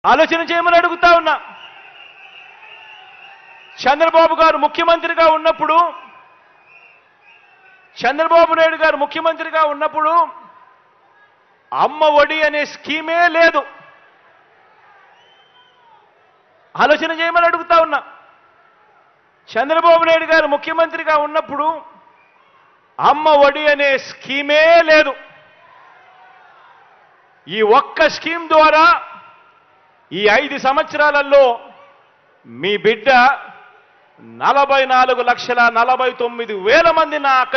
ఆలోచన చేయమని అడుగుతా ఉన్నా. చంద్రబాబు గారు ముఖ్యమంత్రిగా ఉన్నప్పుడు అమ్మ ఒడి అనే స్కీమే లేదు. ఆలోచన చేయమని అడుగుతా ఉన్నా. చంద్రబాబు నాయుడు గారు ముఖ్యమంత్రిగా ఉన్నప్పుడు అమ్మ ఒడి అనే స్కీమే లేదు. ఈ ఒక్క స్కీమ్ ద్వారా ఈ 5 సంవత్సరాలలో మీ బిడ్డ 44,49,000 మంది నా అక్క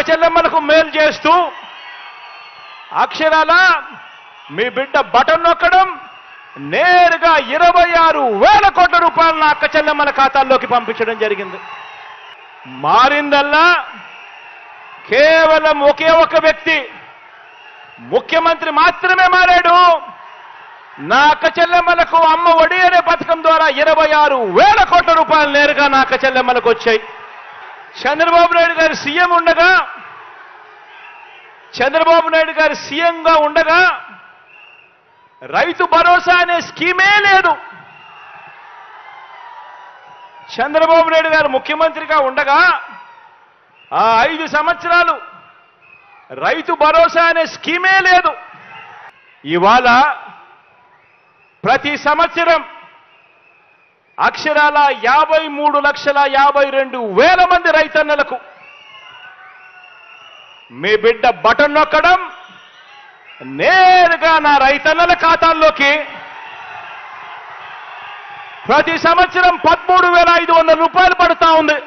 చెల్లెమ్మలకు మేలు చేస్తూ అక్షరాల మీ బిడ్డ బటన్ నొక్కడం నేరుగా 26,000 కోట్ల రూపాయలు నా అక్క చెల్లెమ్మల ఖాతాల్లోకి పంపించడం జరిగింది. మారిందల్లా కేవలం ఒకే ఒక వ్యక్తి ముఖ్యమంత్రి మాత్రమే మారాడు. నా అక్క చెల్లెమ్మలకు అమ్మ ఒడి అనే పథకం ద్వారా 26,000 కోట్ల రూపాయలు నేరుగా నా అక్క చెల్లెమ్మలకు వచ్చాయి. చంద్రబాబు నాయుడు గారు సీఎంగా ఉండగా రైతు భరోసా అనే స్కీమే లేదు. చంద్రబాబు నాయుడు గారు ముఖ్యమంత్రిగా ఉండగా ఆ 5 సంవత్సరాలు రైతు భరోసా అనే స్కీమే లేదు. ఇవాళ ప్రతి సంవత్సరం అక్షరాల 53,52,000 మంది రైతన్నలకు మీ బిడ్డ బటన్ నొక్కడం నేరుగా నా రైతన్నల ఖాతాల్లోకి ప్రతి సంవత్సరం 13,500 రూపాయలు పడుతా ఉంది.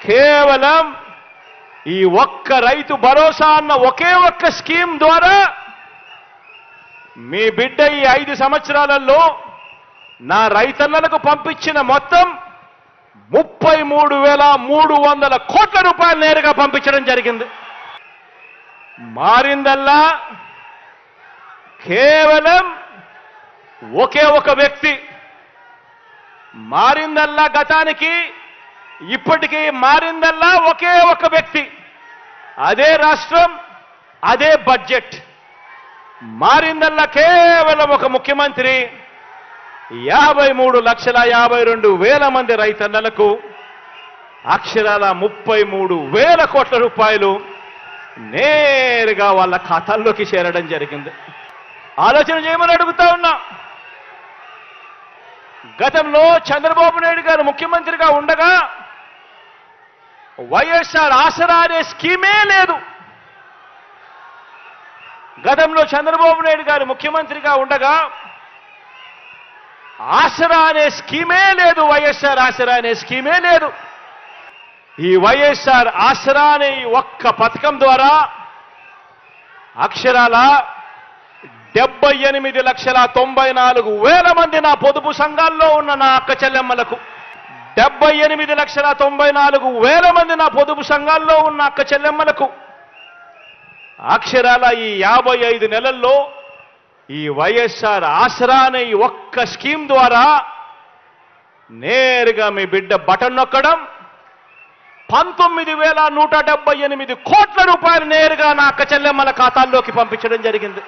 కేవలం ఈ ఒక్క రైతు భరోసా అన్న ఒకే ఒక్క స్కీమ్ ద్వారా మీ బిడ్డ ఈ 5 సంవత్సరాలలో నా రైతన్నలకు పంపించిన మొత్తం 33,300 కోట్ల రూపాయలు నేరుగా పంపించడం జరిగింది. మారిందల్లా కేవలం ఒకే ఒక వ్యక్తి. మారిందల్లా గతానికి ఇప్పటికీ మారిందల్లా ఒకే ఒక వ్యక్తి. అదే రాష్ట్రం, అదే బడ్జెట్. మారిందల్లా కేవలం ఒక ముఖ్యమంత్రి 53,52,000 మంది రైతన్నలకు అక్షరాల 33,000 కోట్ల రూపాయలు నేరుగా వాళ్ళ ఖాతాల్లోకి చేరడం జరిగింది. ఆలోచన చేయమని అడుగుతా ఉన్నా. గతంలో చంద్రబాబు నాయుడు గారు ముఖ్యమంత్రిగా ఉండగా వైఎస్ఆర్ ఆసరా అనే స్కీమే లేదు. గతంలో చంద్రబాబు నాయుడు గారు ముఖ్యమంత్రిగా ఉండగా ఆసరా అనే స్కీమే లేదు. వైఎస్ఆర్ ఆసరా అనే స్కీమే లేదు. ఈ వైఎస్ఆర్ ఆసరా అనే ఒక్క పథకం ద్వారా అక్షరాల 78,94,000 మంది నా పొదుపు సంఘాల్లో ఉన్న నా అక్క చెల్లెమ్మలకు 78,94,000 మంది నా పొదుపు సంఘాల్లో ఉన్న అక్క చెల్లెమ్మలకు అక్షరాల ఈ 55 నెలల్లో ఈ వైఎస్ఆర్ ఆసరా అనే ఒక్క స్కీమ్ ద్వారా నేరుగా మీ బిడ్డ బటన్ నొక్కడం 19,178 కోట్ల రూపాయలు నేరుగా నా అక్క చెల్లెమ్మల ఖాతాల్లోకి పంపించడం జరిగింది.